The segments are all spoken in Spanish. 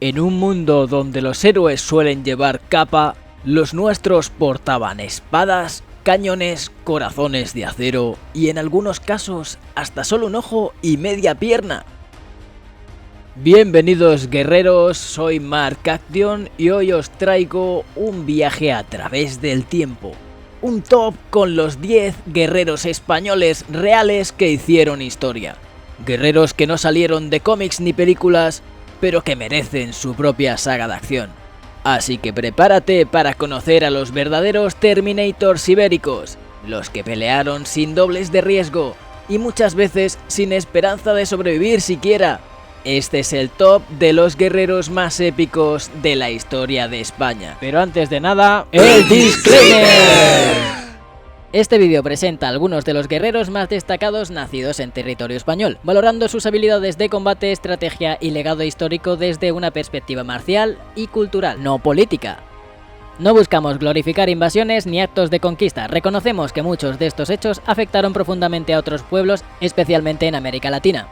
En un mundo donde los héroes suelen llevar capa, los nuestros portaban espadas, cañones, corazones de acero y en algunos casos hasta solo un ojo y media pierna. Bienvenidos guerreros, soy Mark Action y hoy os traigo un viaje a través del tiempo. Un top con los 10 guerreros españoles reales que hicieron historia. Guerreros que no salieron de cómics ni películas, pero que merecen su propia saga de acción. Así que prepárate para conocer a los verdaderos Terminators ibéricos, los que pelearon sin dobles de riesgo y muchas veces sin esperanza de sobrevivir siquiera. Este es el top de los guerreros más épicos de la historia de España. Pero antes de nada, ¡el disclaimer! Este vídeo presenta a algunos de los guerreros más destacados nacidos en territorio español, valorando sus habilidades de combate, estrategia y legado histórico desde una perspectiva marcial y cultural, no política. No buscamos glorificar invasiones ni actos de conquista, reconocemos que muchos de estos hechos afectaron profundamente a otros pueblos, especialmente en América Latina.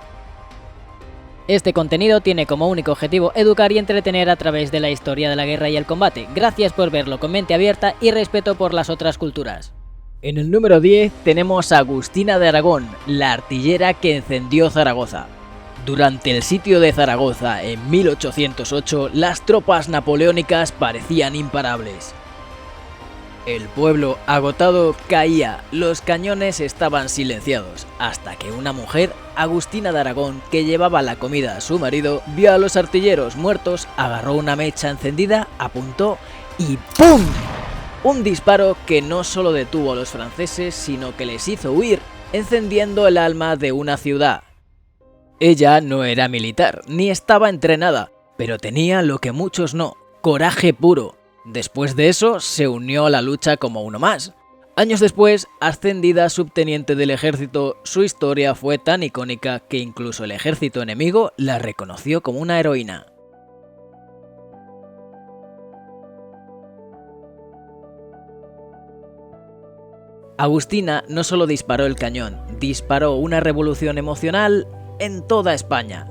Este contenido tiene como único objetivo educar y entretener a través de la historia de la guerra y el combate. Gracias por verlo con mente abierta y respeto por las otras culturas. En el número 10 tenemos a Agustina de Aragón, la artillera que encendió Zaragoza. Durante el sitio de Zaragoza en 1808, las tropas napoleónicas parecían imparables. El pueblo agotado caía, los cañones estaban silenciados, hasta que una mujer, Agustina de Aragón, que llevaba la comida a su marido, vio a los artilleros muertos, agarró una mecha encendida, apuntó y ¡pum! Un disparo que no solo detuvo a los franceses, sino que les hizo huir, encendiendo el alma de una ciudad. Ella no era militar, ni estaba entrenada, pero tenía lo que muchos no, coraje puro. Después de eso, se unió a la lucha como uno más. Años después, ascendida a subteniente del ejército, su historia fue tan icónica que incluso el ejército enemigo la reconoció como una heroína. Agustina no solo disparó el cañón, disparó una revolución emocional en toda España.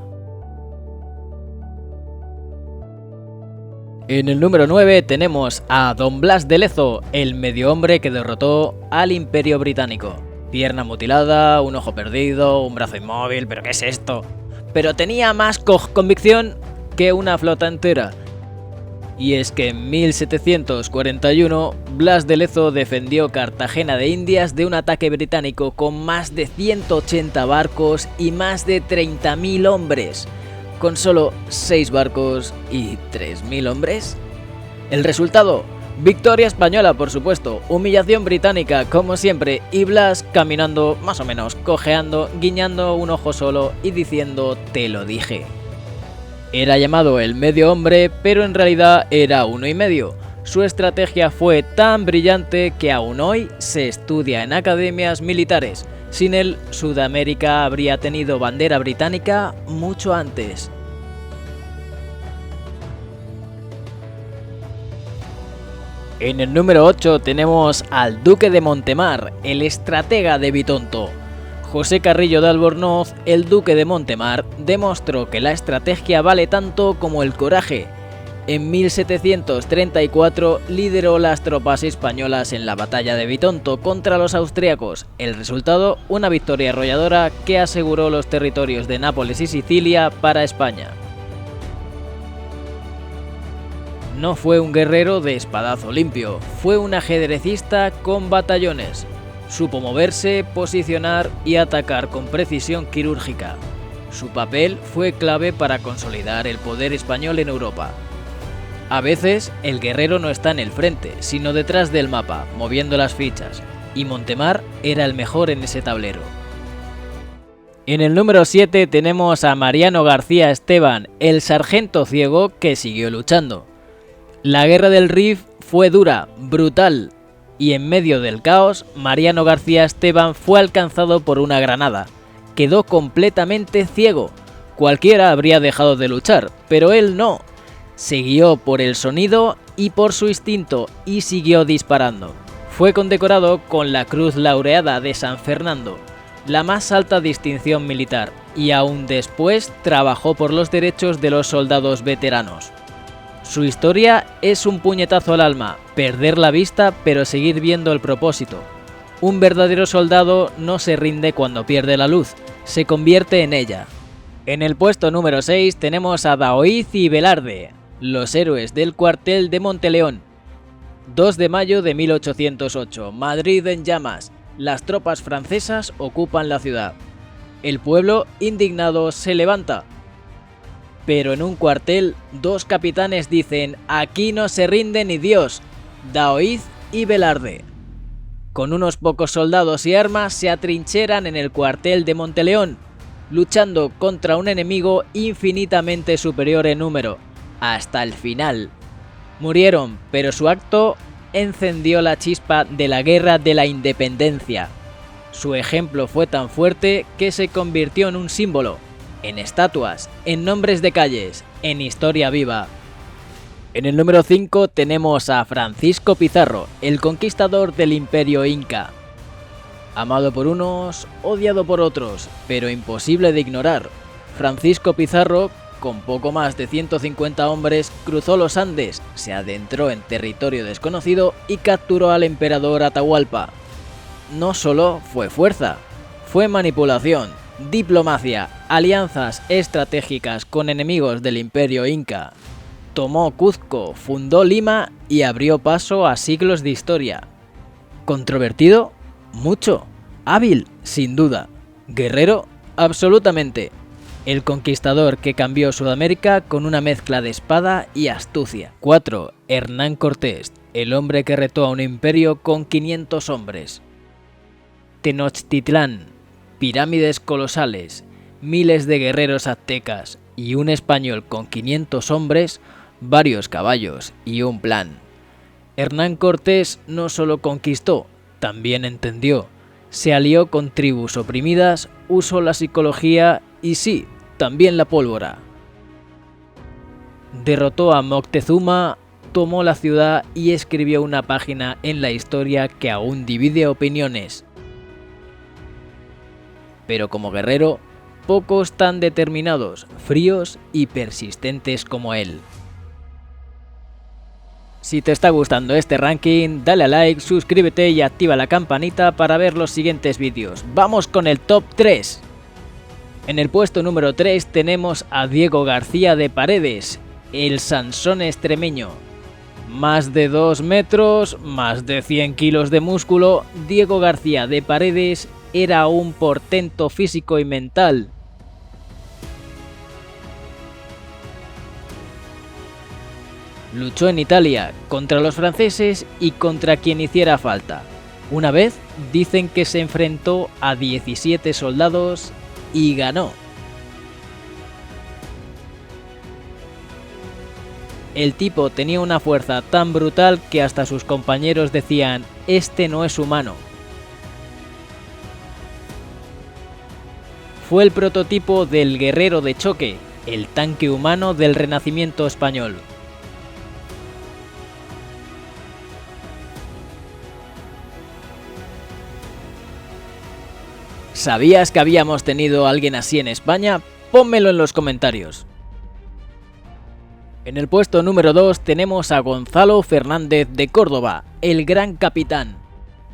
En el número 9 tenemos a Don Blas de Lezo, el medio hombre que derrotó al Imperio Británico. Pierna mutilada, un ojo perdido, un brazo inmóvil, ¿pero qué es esto? Pero tenía más convicción que una flota entera. Y es que en 1741, Blas de Lezo defendió Cartagena de Indias de un ataque británico con más de 180 barcos y más de 30.000 hombres. Con solo 6 barcos y 3.000 hombres. El resultado, victoria española por supuesto, humillación británica como siempre y Blas caminando más o menos, cojeando, guiñando un ojo solo y diciendo te lo dije. Era llamado el medio hombre, pero en realidad era uno y medio. Su estrategia fue tan brillante que aún hoy se estudia en academias militares. Sin él, Sudamérica habría tenido bandera británica mucho antes. En el número 8 tenemos al Duque de Montemar, el estratega de Bitonto. José Carrillo de Albornoz, el Duque de Montemar, demostró que la estrategia vale tanto como el coraje. En 1734 lideró las tropas españolas en la batalla de Bitonto contra los austriacos. El resultado, una victoria arrolladora que aseguró los territorios de Nápoles y Sicilia para España. No fue un guerrero de espadazo limpio, fue un ajedrecista con batallones. Supo moverse, posicionar y atacar con precisión quirúrgica. Su papel fue clave para consolidar el poder español en Europa. A veces, el guerrero no está en el frente, sino detrás del mapa, moviendo las fichas, y Montemar era el mejor en ese tablero. En el número 7 tenemos a Mariano García Esteban, el sargento ciego que siguió luchando. La guerra del Rif fue dura, brutal, y en medio del caos, Mariano García Esteban fue alcanzado por una granada. Quedó completamente ciego. Cualquiera habría dejado de luchar, pero él no. Se guió por el sonido y por su instinto y siguió disparando. Fue condecorado con la Cruz Laureada de San Fernando, la más alta distinción militar, y aún después trabajó por los derechos de los soldados veteranos. Su historia es un puñetazo al alma, perder la vista pero seguir viendo el propósito. Un verdadero soldado no se rinde cuando pierde la luz, se convierte en ella. En el puesto número 6 tenemos a Daoíz y Velarde, los héroes del cuartel de Monteleón. 2 de mayo de 1808, Madrid en llamas, las tropas francesas ocupan la ciudad. El pueblo, indignado, se levanta. Pero en un cuartel, 2 capitanes dicen: aquí no se rinde ni Dios, Daoíz y Velarde. Con unos pocos soldados y armas se atrincheran en el cuartel de Monteleón, luchando contra un enemigo infinitamente superior en número, hasta el final. Murieron, pero su acto encendió la chispa de la Guerra de la Independencia. Su ejemplo fue tan fuerte que se convirtió en un símbolo, en estatuas, en nombres de calles, en historia viva. En el número 5 tenemos a Francisco Pizarro, el conquistador del Imperio Inca. Amado por unos, odiado por otros, pero imposible de ignorar. Francisco Pizarro, con poco más de 150 hombres, cruzó los Andes, se adentró en territorio desconocido y capturó al emperador Atahualpa. No solo fue fuerza, fue manipulación, diplomacia, alianzas estratégicas con enemigos del Imperio Inca. Tomó Cuzco, fundó Lima y abrió paso a siglos de historia. ¿Controvertido? Mucho. Hábil, sin duda. Guerrero, absolutamente. El conquistador que cambió Sudamérica con una mezcla de espada y astucia. 4. Hernán Cortés, el hombre que retó a un imperio con 500 hombres. Tenochtitlán, pirámides colosales, miles de guerreros aztecas y un español con 500 hombres, varios caballos y un plan. Hernán Cortés no solo conquistó, también entendió. Se alió con tribus oprimidas, usó la psicología y sí, también la pólvora. Derrotó a Moctezuma, tomó la ciudad y escribió una página en la historia que aún divide opiniones. Pero como guerrero, pocos tan determinados, fríos y persistentes como él. Si te está gustando este ranking, dale a like, suscríbete y activa la campanita para ver los siguientes vídeos. ¡Vamos con el top 3! En el puesto número 3 tenemos a Diego García de Paredes, el Sansón extremeño. Más de 2 metros, más de 100 kilos de músculo, Diego García de Paredes era un portento físico y mental. Luchó en Italia, contra los franceses y contra quien hiciera falta. Una vez dicen que se enfrentó a 17 soldados y ganó. El tipo tenía una fuerza tan brutal que hasta sus compañeros decían: este no es humano. Fue el prototipo del guerrero de choque, el tanque humano del Renacimiento español. ¿Sabías que habíamos tenido a alguien así en España? Pónmelo en los comentarios. En el puesto número 2 tenemos a Gonzalo Fernández de Córdoba, el gran capitán.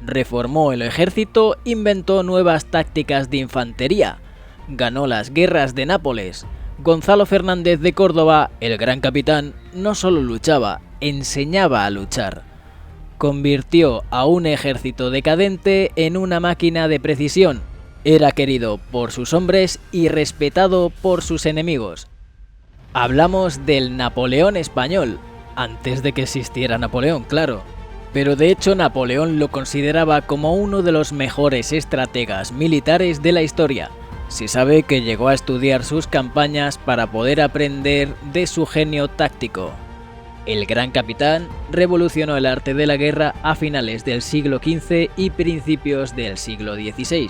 Reformó el ejército, inventó nuevas tácticas de infantería, ganó las guerras de Nápoles. Gonzalo Fernández de Córdoba, el gran capitán, no solo luchaba, enseñaba a luchar. Convirtió a un ejército decadente en una máquina de precisión. Era querido por sus hombres y respetado por sus enemigos. Hablamos del Napoleón español, antes de que existiera Napoleón, claro. Pero de hecho Napoleón lo consideraba como uno de los mejores estrategas militares de la historia. Se sabe que llegó a estudiar sus campañas para poder aprender de su genio táctico. El gran capitán revolucionó el arte de la guerra a finales del siglo XV y principios del siglo XVI.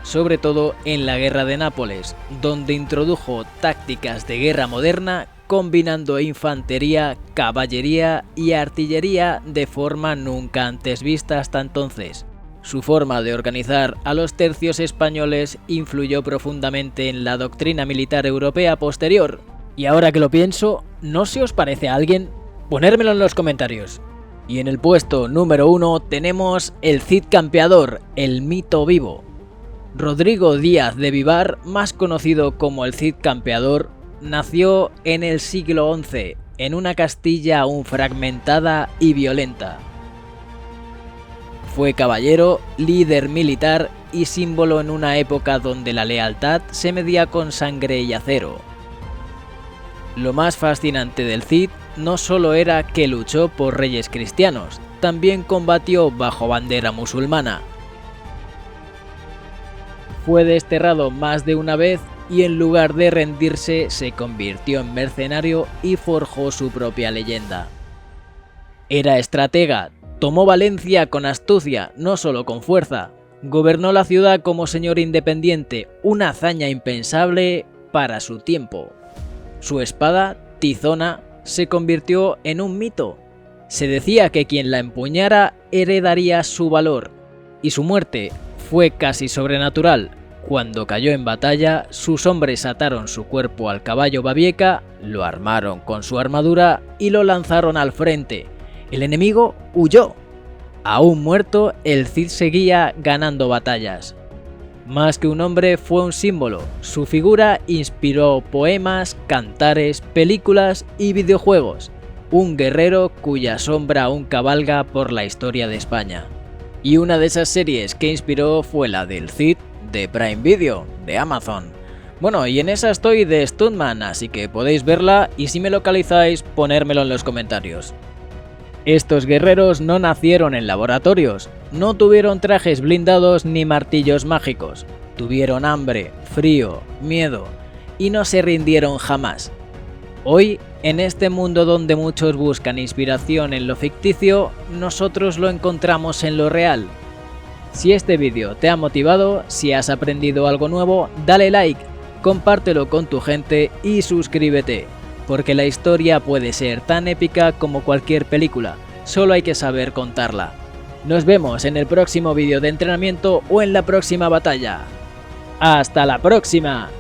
Sobre todo en la Guerra de Nápoles, donde introdujo tácticas de guerra moderna combinando infantería, caballería y artillería de forma nunca antes vista hasta entonces. Su forma de organizar a los tercios españoles influyó profundamente en la doctrina militar europea posterior. Y ahora que lo pienso, ¿no se os parece a alguien? Ponérmelo en los comentarios. Y en el puesto número 1 tenemos el Cid Campeador, el mito vivo. Rodrigo Díaz de Vivar, más conocido como el Cid Campeador, nació en el siglo XI, en una Castilla aún fragmentada y violenta. Fue caballero, líder militar y símbolo en una época donde la lealtad se medía con sangre y acero. Lo más fascinante del Cid no solo era que luchó por reyes cristianos, también combatió bajo bandera musulmana. Fue desterrado más de una vez y en lugar de rendirse se convirtió en mercenario y forjó su propia leyenda. Era estratega, tomó Valencia con astucia, no solo con fuerza. Gobernó la ciudad como señor independiente, una hazaña impensable para su tiempo. Su espada, Tizona, se convirtió en un mito. Se decía que quien la empuñara heredaría su valor, y su muerte fue casi sobrenatural. Cuando cayó en batalla, sus hombres ataron su cuerpo al caballo Babieca, lo armaron con su armadura y lo lanzaron al frente. El enemigo huyó. Aún muerto, el Cid seguía ganando batallas. Más que un hombre, fue un símbolo. Su figura inspiró poemas, cantares, películas y videojuegos. Un guerrero cuya sombra aún cabalga por la historia de España. Y una de esas series que inspiró fue la del Cid de Prime Video, de Amazon. Bueno, y en esa estoy de Stuntman, así que podéis verla y si me localizáis, ponérmelo en los comentarios. Estos guerreros no nacieron en laboratorios, no tuvieron trajes blindados ni martillos mágicos, tuvieron hambre, frío, miedo y no se rindieron jamás. Hoy, en este mundo donde muchos buscan inspiración en lo ficticio, nosotros lo encontramos en lo real. Si este vídeo te ha motivado, si has aprendido algo nuevo, dale like, compártelo con tu gente y suscríbete. Porque la historia puede ser tan épica como cualquier película, solo hay que saber contarla. Nos vemos en el próximo vídeo de entrenamiento o en la próxima batalla. ¡Hasta la próxima!